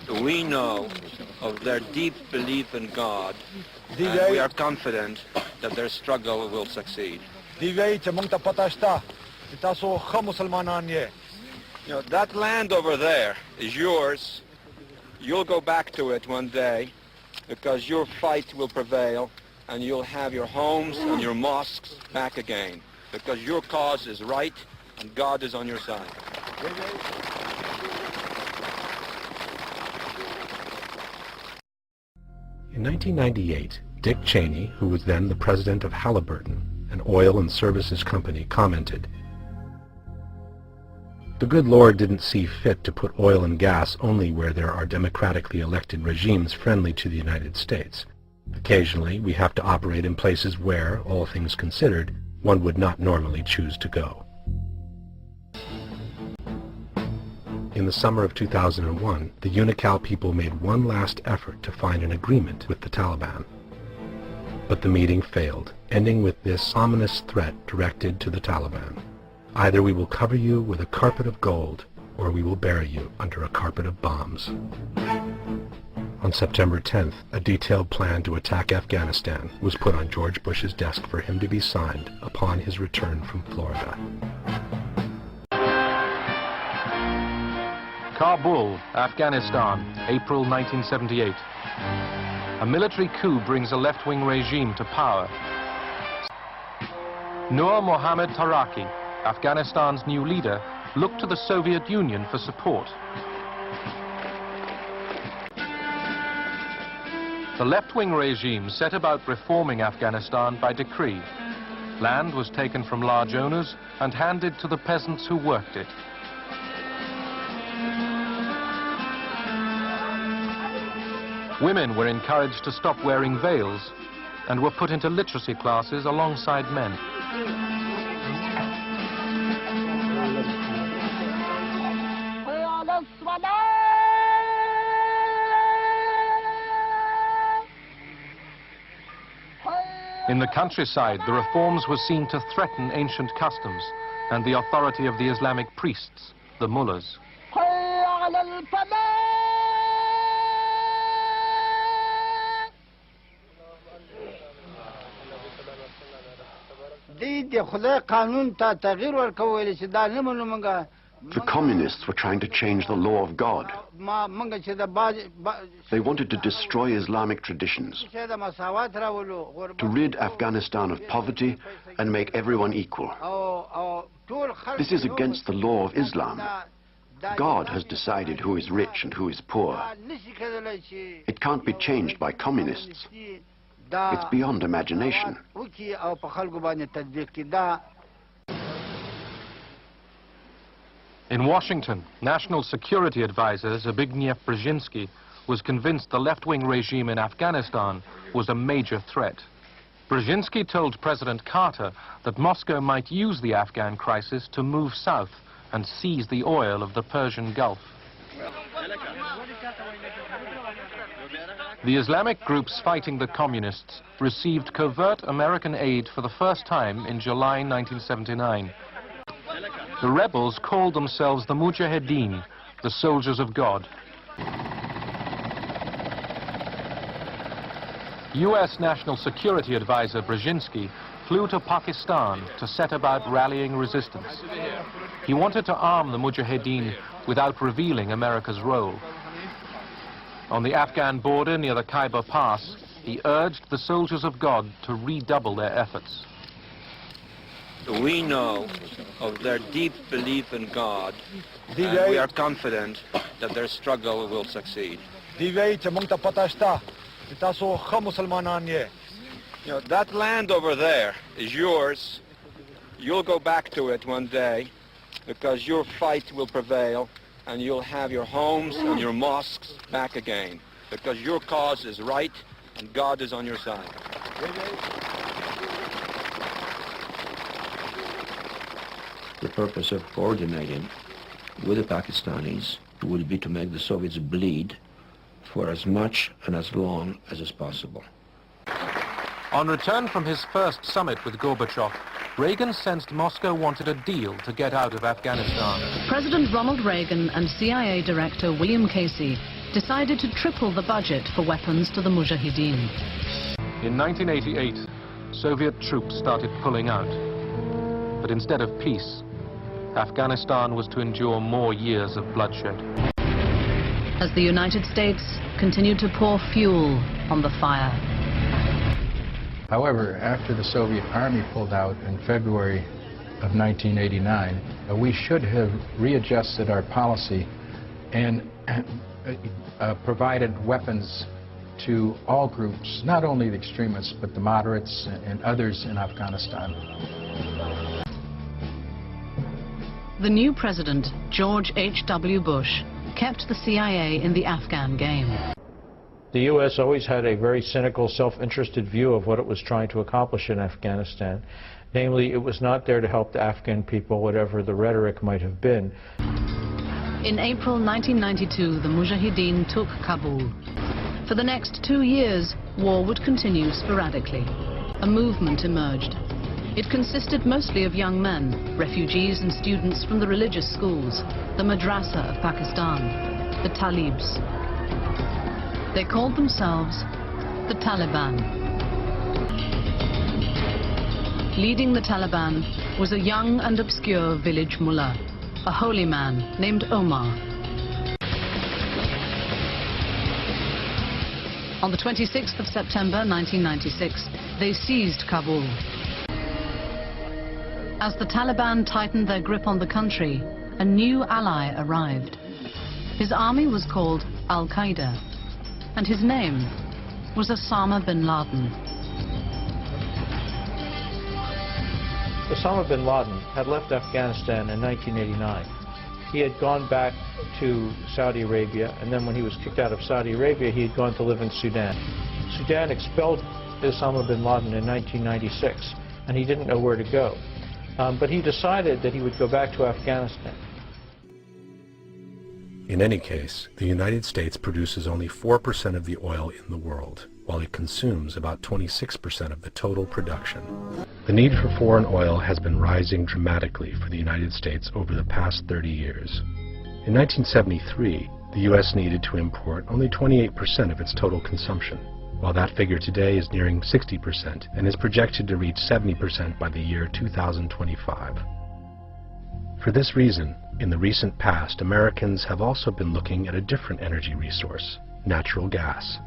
We know of their deep belief in God, and we are confident that their struggle will succeed. You know, that land over there is yours. You'll go back to it one day because your fight will prevail and you'll have your homes and your mosques back again because your cause is right and God is on your side. In 1998, Dick Cheney, who was then the president of Halliburton, an oil and services company, commented, "The good Lord didn't see fit to put oil and gas only where there are democratically elected regimes friendly to the United States. Occasionally, we have to operate in places where, all things considered, one would not normally choose to go." In the summer of 2001, the Unocal people made one last effort to find an agreement with the Taliban. But the meeting failed, ending with this ominous threat directed to the Taliban. "Either we will cover you with a carpet of gold, or we will bury you under a carpet of bombs." On September 10th, a detailed plan to attack Afghanistan was put on George Bush's desk for him to be signed upon his return from Florida. Kabul, Afghanistan, April 1978. A military coup brings a left-wing regime to power. Nur Mohammad Taraki, Afghanistan's new leader, looked to the Soviet Union for support. The left-wing regime set about reforming Afghanistan by decree. Land was taken from large owners and handed to the peasants who worked it. Women were encouraged to stop wearing veils and were put into literacy classes alongside men. In the countryside, the reforms were seen to threaten ancient customs and the authority of the Islamic priests, the mullahs. The communists were trying to change the law of God. They wanted to destroy Islamic traditions, to rid Afghanistan of poverty and make everyone equal. This is against the law of Islam. God has decided who is rich and who is poor. It can't be changed by communists. It's beyond imagination. In Washington, National Security Advisor Zbigniew Brzezinski was convinced the left-wing regime in Afghanistan was a major threat. Brzezinski told President Carter that Moscow might use the Afghan crisis to move south and seize the oil of the Persian Gulf. The Islamic groups fighting the communists received covert American aid for the first time in July 1979. The rebels called themselves the Mujahideen, the soldiers of God. U.S. National Security Advisor Brzezinski flew to Pakistan to set about rallying resistance. He wanted to arm the Mujahideen without revealing America's role. On the Afghan border near the Khyber Pass, he urged the soldiers of God to redouble their efforts. We know of their deep belief in God, and we are confident that their struggle will succeed. You know, that land over there is yours. You'll go back to it one day because your fight will prevail and you'll have your homes and your mosques back again because your cause is right and God is on your side. The purpose of coordinating with the Pakistanis will be to make the Soviets bleed for as much and as long as is possible. On return from his first summit with Gorbachev, Reagan sensed Moscow wanted a deal to get out of Afghanistan. President Ronald Reagan and CIA Director William Casey decided to triple the budget for weapons to the Mujahideen. In 1988, Soviet troops started pulling out. But instead of peace, Afghanistan was to endure more years of bloodshed. As the United States continued to pour fuel on the fire. However, after the Soviet army pulled out in February of 1989, we should have readjusted our policy and provided weapons to all groups, not only the extremists, but the moderates and others in Afghanistan. The new president, George H.W. Bush, kept the CIA in the Afghan game. The U.S. always had a very cynical, self-interested view of what it was trying to accomplish in Afghanistan. Namely, it was not there to help the Afghan people, whatever the rhetoric might have been. In April 1992, the Mujahideen took Kabul. For the next 2 years, war would continue sporadically. A movement emerged. It consisted mostly of young men, refugees and students from the religious schools, the madrasa of Pakistan, the Talibs. They called themselves the Taliban. Leading the Taliban was a young and obscure village mullah, a holy man named Omar. On the 26th of September 1996, they seized Kabul. As the Taliban tightened their grip on the country, a new ally arrived. His army was called Al-Qaeda, and his name was Osama bin Laden. Osama bin Laden had left Afghanistan in 1989. He had gone back to Saudi Arabia, and then when he was kicked out of Saudi Arabia, he had gone to live in Sudan. Sudan expelled Osama bin Laden in 1996, and he didn't know where to go. But he decided that he would go back to Afghanistan. In any case, the United States produces only 4% of the oil in the world, while it consumes about 26% of the total production. The need for foreign oil has been rising dramatically for the United States over the past 30 years. In 1973, the U.S. needed to import only 28% of its total consumption, while that figure today is nearing 60% and is projected to reach 70% by the year 2025. For this reason, in the recent past, Americans have also been looking at a different energy resource, natural gas.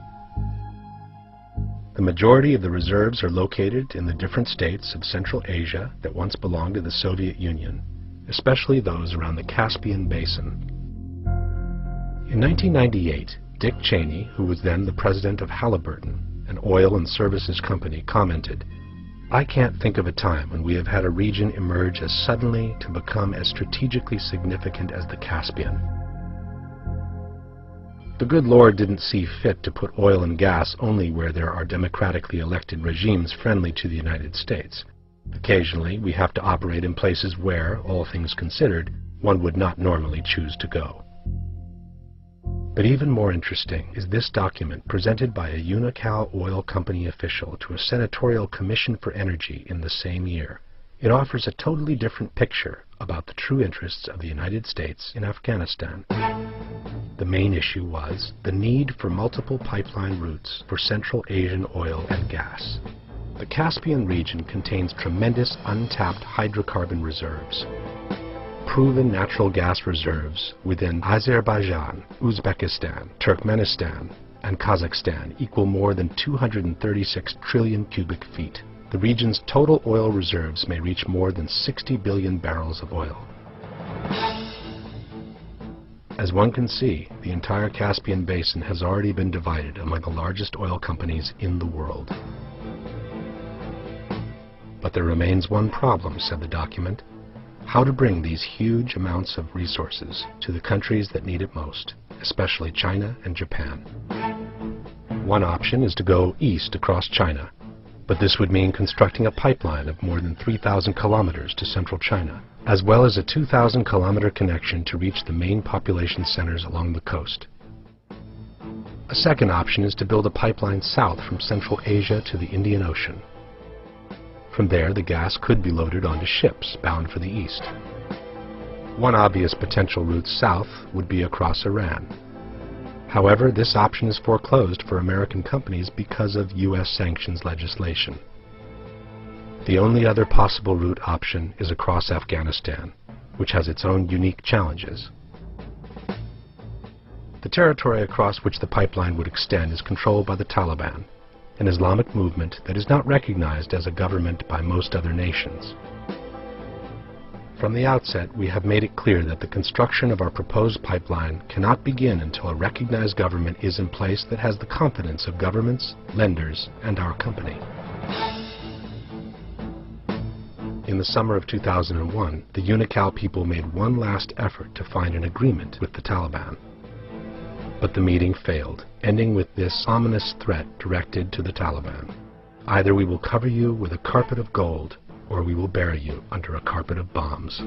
The majority of the reserves are located in the different states of Central Asia that once belonged to the Soviet Union, especially those around the Caspian Basin. In 1998, Dick Cheney, who was then the president of Halliburton, an oil and services company, commented, "I can't think of a time when we have had a region emerge as suddenly to become as strategically significant as the Caspian." The good Lord didn't see fit to put oil and gas only where there are democratically elected regimes friendly to the United States. Occasionally, we have to operate in places where, all things considered, one would not normally choose to go. But even more interesting is this document presented by a Unocal oil company official to a senatorial commission for energy in the same year. It offers a totally different picture about the true interests of the United States in Afghanistan. The main issue was the need for multiple pipeline routes for Central Asian oil and gas. The Caspian region contains tremendous untapped hydrocarbon reserves. Proven natural gas reserves within Azerbaijan, Uzbekistan, Turkmenistan, and Kazakhstan equal more than 236 trillion cubic feet. The region's total oil reserves may reach more than 60 billion barrels of oil. As one can see, the entire Caspian Basin has already been divided among the largest oil companies in the world. But there remains one problem, said the document: how to bring these huge amounts of resources to the countries that need it most, especially China and Japan. One option is to go east across China, but this would mean constructing a pipeline of more than 3,000 kilometers to central China, as well as a 2,000-kilometer connection to reach the main population centers along the coast. A second option is to build a pipeline south from Central Asia to the Indian Ocean. From there, the gas could be loaded onto ships bound for the east. One obvious potential route south would be across Iran. However, this option is foreclosed for American companies because of U.S. sanctions legislation. The only other possible route option is across Afghanistan, which has its own unique challenges. The territory across which the pipeline would extend is controlled by the Taliban, an Islamic movement that is not recognized as a government by most other nations. From the outset, we have made it clear that the construction of our proposed pipeline cannot begin until a recognized government is in place that has the confidence of governments, lenders, and our company. In the summer of 2001, the Unocal people made one last effort to find an agreement with the Taliban. But the meeting failed, ending with this ominous threat directed to the Taliban. Either we will cover you with a carpet of gold, or we will bury you under a carpet of bombs.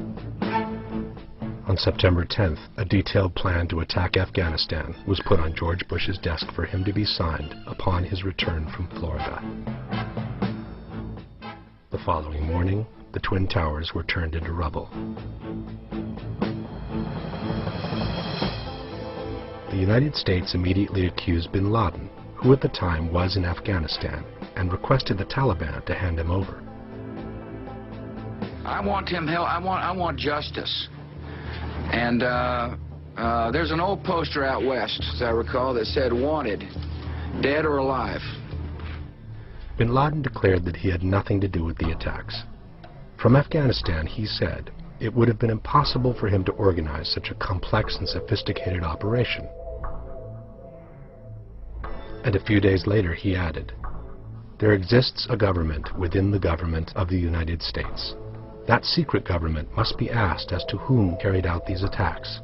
On September 10th, a detailed plan to attack Afghanistan was put on George Bush's desk for him to be signed upon his return from Florida. The following morning, the Twin Towers were turned into rubble. The United States immediately accused bin Laden, who at the time was in Afghanistan, and requested the Taliban to hand him over. I want him held. I want justice. And there's an old poster out west, as I recall, that said "Wanted, dead or alive." Bin Laden declared that he had nothing to do with the attacks. From Afghanistan, he said, it would have been impossible for him to organize such a complex and sophisticated operation. And a few days later, he added, there exists a government within the government of the United States. That secret government must be asked as to whom carried out these attacks.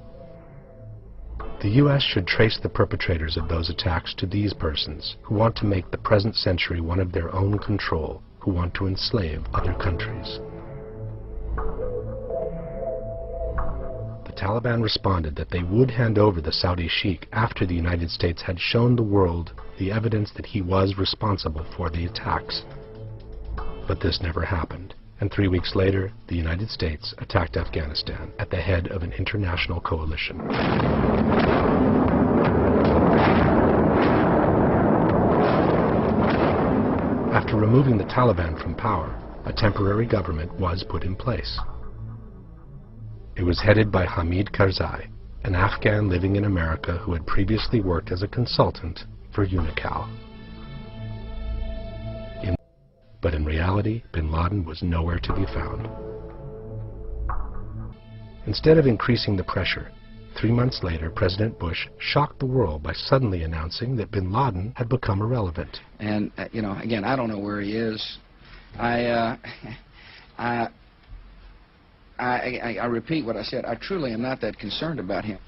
The U.S. should trace the perpetrators of those attacks to these persons who want to make the present century one of their own control, who want to enslave other countries. The Taliban responded that they would hand over the Saudi sheik after the United States had shown the world the evidence that he was responsible for the attacks. But this never happened. And 3 weeks later, the United States attacked Afghanistan at the head of an international coalition. After removing the Taliban from power, a temporary government was put in place. It was headed by Hamid Karzai, an Afghan living in America who had previously worked as a consultant for Unocal. But in reality, bin Laden was nowhere to be found. Instead of increasing the pressure, 3 months later, President Bush shocked the world by suddenly announcing that bin Laden had become irrelevant. And, again, I don't know where he is. I repeat what I said. I truly am not that concerned about him.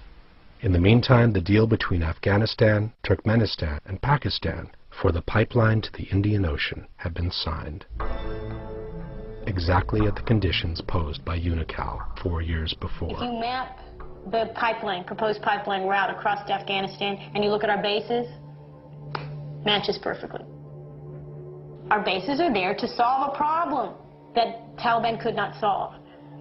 In the meantime, the deal between Afghanistan, Turkmenistan, and Pakistan for the pipeline to the Indian Ocean had been signed, exactly at the conditions posed by Unocal 4 years before. If you map the pipeline, proposed pipeline route across Afghanistan, and you look at our bases, matches perfectly. Our bases are there to solve a problem that Taliban could not solve.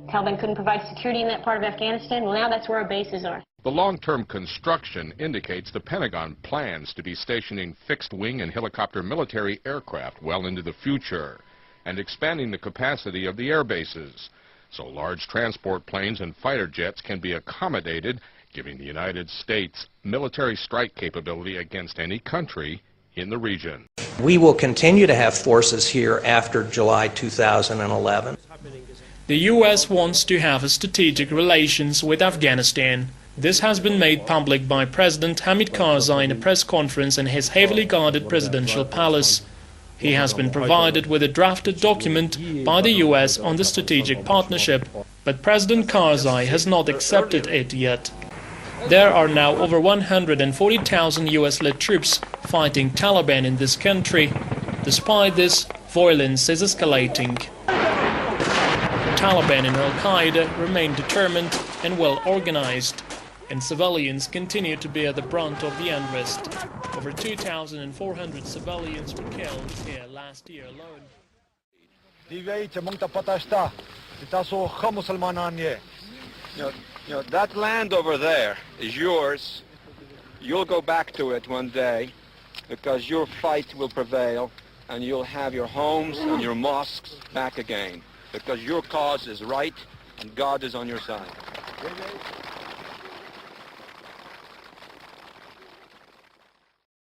Taliban couldn't provide security in that part of Afghanistan. Well, now that's where our bases are. The long-term construction indicates the Pentagon plans to be stationing fixed-wing and helicopter military aircraft well into the future and expanding the capacity of the air bases so large transport planes and fighter jets can be accommodated, giving the United States military strike capability against any country in the region. We will continue to have forces here after July 2011. The U.S. wants to have strategic relations with Afghanistan. This has been made public by President Hamid Karzai in a press conference in his heavily guarded presidential palace. He has been provided with a drafted document by the U.S. on the strategic partnership, but President Karzai has not accepted it yet. There are now over 140,000 U.S.-led troops fighting Taliban in this country. Despite this, violence is escalating. Taliban and Al-Qaeda remain determined and well organized, and civilians continue to bear the brunt of the unrest. Over 2,400 civilians were killed here last year alone. That land over there is yours. you'll go back to it one day because your fight will prevail and you'll have your homes and your mosques back again because your cause is right and God is on your side.